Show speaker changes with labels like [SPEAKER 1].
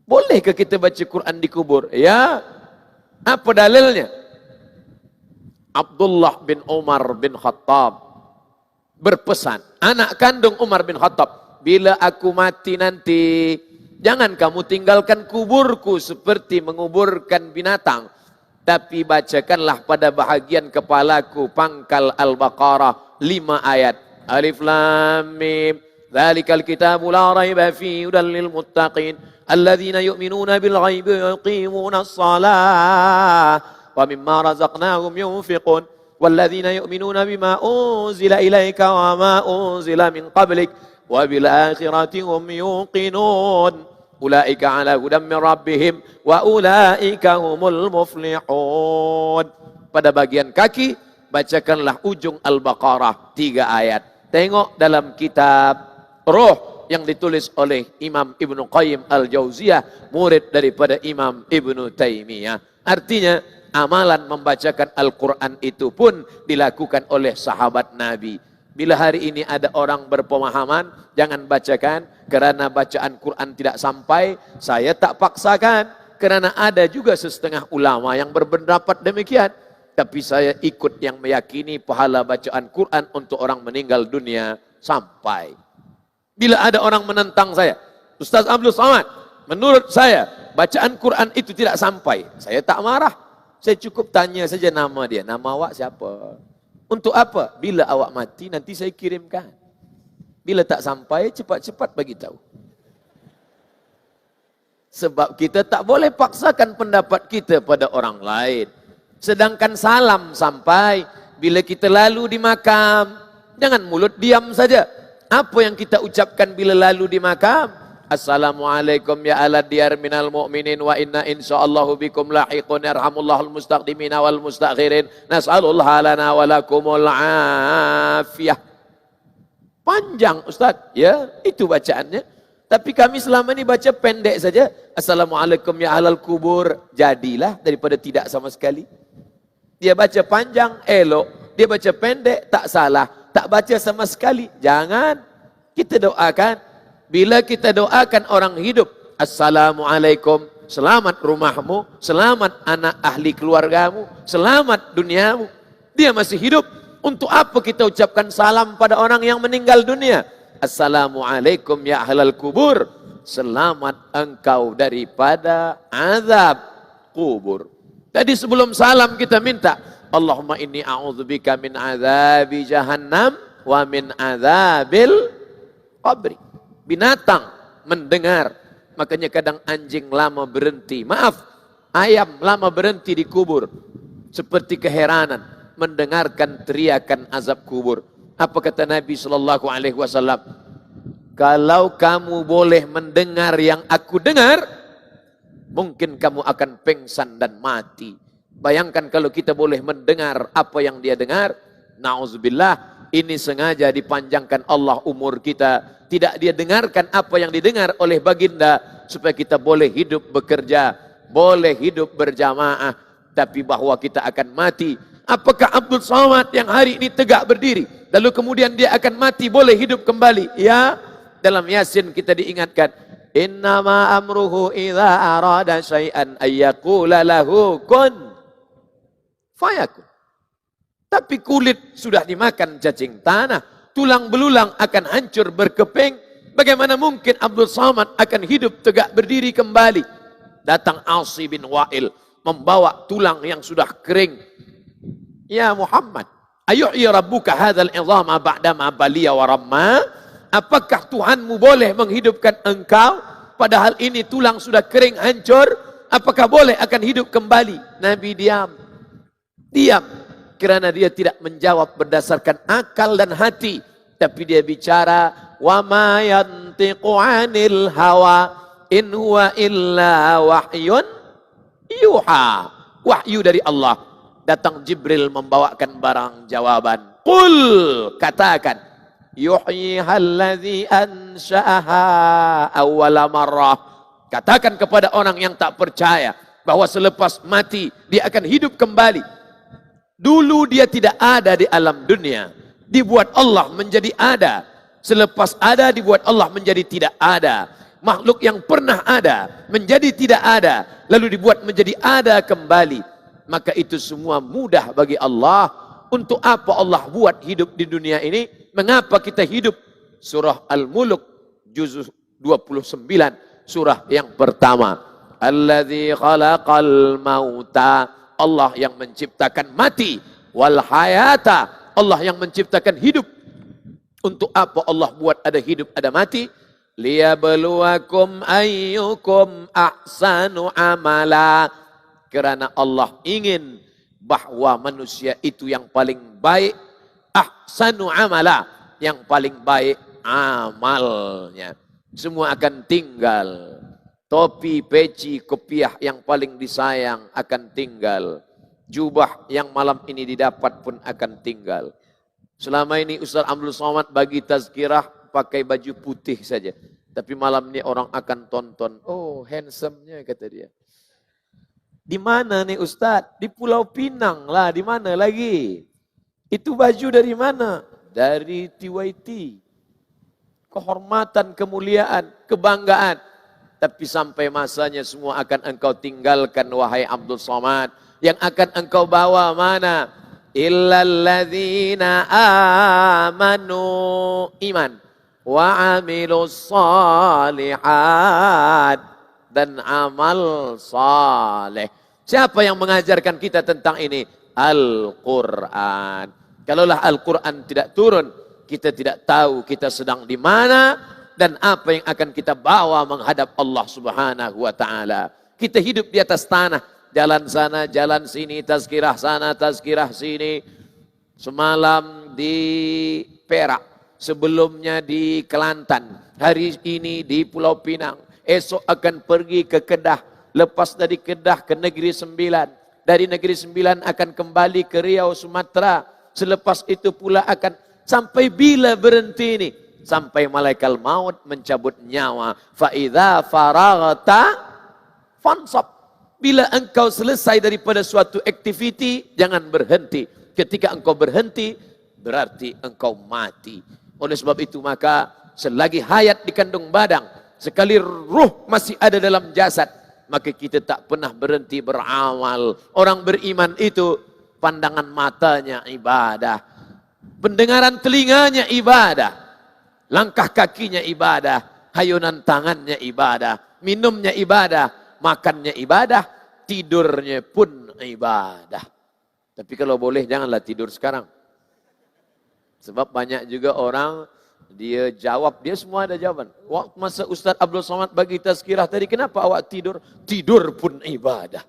[SPEAKER 1] Bolehkah kita baca Quran di kubur? Ya. Apa dalilnya? Abdullah bin Umar bin Khattab berpesan, anak kandung Umar bin Khattab, bila aku mati nanti, jangan kamu tinggalkan kuburku seperti menguburkan binatang, tapi bacakanlah pada bahagian kepalaku pangkal Al-Baqarah 5 ayat. Alif Lam Mim, dzalikal kitabu la raiba fihi hudal lil muttaqin, alladzina yu'minuna bil ghaibi wa yuqimunas shalah wa mimma razaqnahum yunfiqun, walladzina yu'minuna bima unzila ilaika wa ma unzila min qablik wa bil akhirati hum yuqinun. Ulaika ala hudan min rabbihim wa ulaika humul muflihun. Pada bagian kaki bacakanlah ujung Al-Baqarah 3 ayat. Tengok dalam kitab Ruh yang ditulis oleh Imam Ibnu Qayyim Al-Jauziyah, murid daripada Imam Ibnu Taimiyah. Artinya amalan membacakan Al-Quran itu pun dilakukan oleh sahabat Nabi. Bila hari ini ada orang berpemahaman, jangan bacakan kerana bacaan Quran tidak sampai, saya tak paksakan. Kerana ada juga setengah ulama yang berpendapat demikian. Tapi saya ikut yang meyakini pahala bacaan Quran untuk orang meninggal dunia sampai. Bila ada orang menentang saya, Ustaz Abdul Somad, menurut saya bacaan Quran itu tidak sampai, saya tak marah. Saya cukup tanya saja nama dia. Nama awak siapa? Untuk apa? Bila awak mati nanti saya kirimkan. Bila tak sampai cepat-cepat bagi tahu. Sebab kita tak boleh paksakan pendapat kita pada orang lain. Sedangkan salam sampai bila kita lalu di makam, jangan mulut diam saja. Apa yang kita ucapkan bila lalu di makam? Assalamualaikum ya ala diyar minal mu'minin wa inna insyaallahu bikum lahiqun yarhamullahul mustaqdimina wal mustakhirin nas'alullah lana wa lakumul afiyah. Panjang Ustaz, ya itu bacaannya. Tapi kami selama ini baca pendek saja. Assalamualaikum ya ahlal kubur, jadilah daripada tidak sama sekali. Dia baca panjang, elok. Dia baca pendek, tak salah. Tak baca sama sekali, jangan. Kita doakan. Bila kita doakan orang hidup, Assalamualaikum, selamat rumahmu, selamat anak ahli keluargamu, selamat duniamu. Dia masih hidup. Untuk apa kita ucapkan salam pada orang yang meninggal dunia? Assalamualaikum ya ahlal kubur, selamat engkau daripada azab kubur. Tadi sebelum salam kita minta, Allahumma inni a'udzubika min azabi jahannam wa min azabil qabri. Binatang mendengar, makanya kadang anjing lama berhenti, maaf, ayam lama berhenti di kubur, seperti keheranan mendengarkan teriakan azab kubur. Apa kata Nabi SAW? Kalau kamu boleh mendengar yang aku dengar, mungkin kamu akan pengsan dan mati. Bayangkan kalau kita boleh mendengar apa yang dia dengar, na'udzubillah, ini sengaja dipanjangkan Allah umur kita. Tidak dia dengarkan apa yang didengar oleh baginda, supaya kita boleh hidup bekerja, boleh hidup berjamaah, tapi bahwa kita akan mati. Apakah Abdul Somad yang hari ini tegak berdiri, lalu kemudian dia akan mati, boleh hidup kembali? Ya, dalam Yasin kita diingatkan, innama amruhu idza arada syai'an ayyaqula lahu kun fayakun. Tapi kulit sudah dimakan cacing tanah, tulang belulang akan hancur berkeping. Bagaimana mungkin Abdul Somad akan hidup tegak berdiri kembali? Datang Asi bin Wa'il membawa tulang yang sudah kering. Ya Muhammad, ayuhyi rabbuka hadzal idhama ba'dama baliya wa ramma? Apakah Tuhanmu boleh menghidupkan engkau padahal ini tulang sudah kering hancur? Apakah boleh akan hidup kembali? Nabi diam. Diam. Kerana dia tidak menjawab berdasarkan akal dan hati, tapi dia bicara wa ma yantiqu 'anil hawa in huwa illa wahyun yuha. Wahyu dari Allah. Datang Jibril membawakan barang jawaban. Qul, katakan, yuhyiha allazi ansha'aha awwala marrah. Katakan kepada orang yang tak percaya bahwa selepas mati dia akan hidup kembali. Dulu dia tidak ada di alam dunia, dibuat Allah menjadi ada. Selepas ada dibuat Allah menjadi tidak ada. makhluk yang pernah ada menjadi tidak ada, lalu dibuat menjadi ada kembali, maka itu semua mudah bagi Allah. Untuk apa Allah buat hidup di dunia ini? Mengapa kita hidup? Surah Al-Mulk juz 29, surah yang pertama. Alladzi khalaqal mauta, Allah yang menciptakan mati, wal hayata, Allah yang menciptakan hidup. Untuk apa Allah buat ada hidup, ada mati? Liyabluwakum ayyukum ahsanu amala. Karena Allah ingin bahwa manusia itu yang paling baik, ahsanu amala, yang paling baik amalnya. Semua akan tinggal. Topi, peci, kopiah yang paling disayang akan tinggal. Jubah yang malam ini didapat pun akan tinggal. Selama ini Ustaz Abdul Somad bagi tazkirah pakai baju putih saja. Tapi malam ini orang akan tonton. Oh, handsome-nya kata dia. Di mana nih Ustaz? Di Pulau Pinang lah. Di mana lagi? Itu baju dari mana? Dari TYT. Kehormatan, kemuliaan, kebanggaan. Tapi sampai masanya semua akan engkau tinggalkan wahai Abdul Somad. Yang akan engkau bawa mana? Illalladzina amanu, iman, wa amilus salihat, dan amal saleh. Siapa yang mengajarkan kita tentang ini? Al-Quran. Kalaulah Al-Quran tidak turun, kita tidak tahu kita sedang di mana dan apa yang akan kita bawa menghadap Allah Subhanahu wa taala. Kita hidup di atas tanah, jalan sana, jalan sini, tazkirah sana, tazkirah sini. Semalam di Perak, sebelumnya di Kelantan, hari ini di Pulau Pinang, esok akan pergi ke Kedah, lepas dari Kedah ke Negeri Sembilan, dari Negeri Sembilan akan kembali ke Riau, Sumatera, selepas itu pula akan sampai bila berhenti ini? Sampai malaikat maut mencabut nyawa. Fa idza faraghta fansab. Bila engkau selesai daripada suatu aktiviti, jangan berhenti. Ketika engkau berhenti, berarti engkau mati. Oleh sebab itu maka selagi hayat dikandung badan, sekali ruh masih ada dalam jasad, maka kita tak pernah berhenti beramal. Orang beriman itu pandangan matanya ibadah, pendengaran telinganya ibadah, langkah kakinya ibadah, hayunan tangannya ibadah, minumnya ibadah, makannya ibadah, tidurnya pun ibadah. Tapi kalau boleh janganlah tidur sekarang. Sebab banyak juga orang dia jawab, dia semua ada jawaban. Waktu masa Ustaz Abdul Somad bagi tazkirah tadi, kenapa awak tidur? Tidur pun ibadah.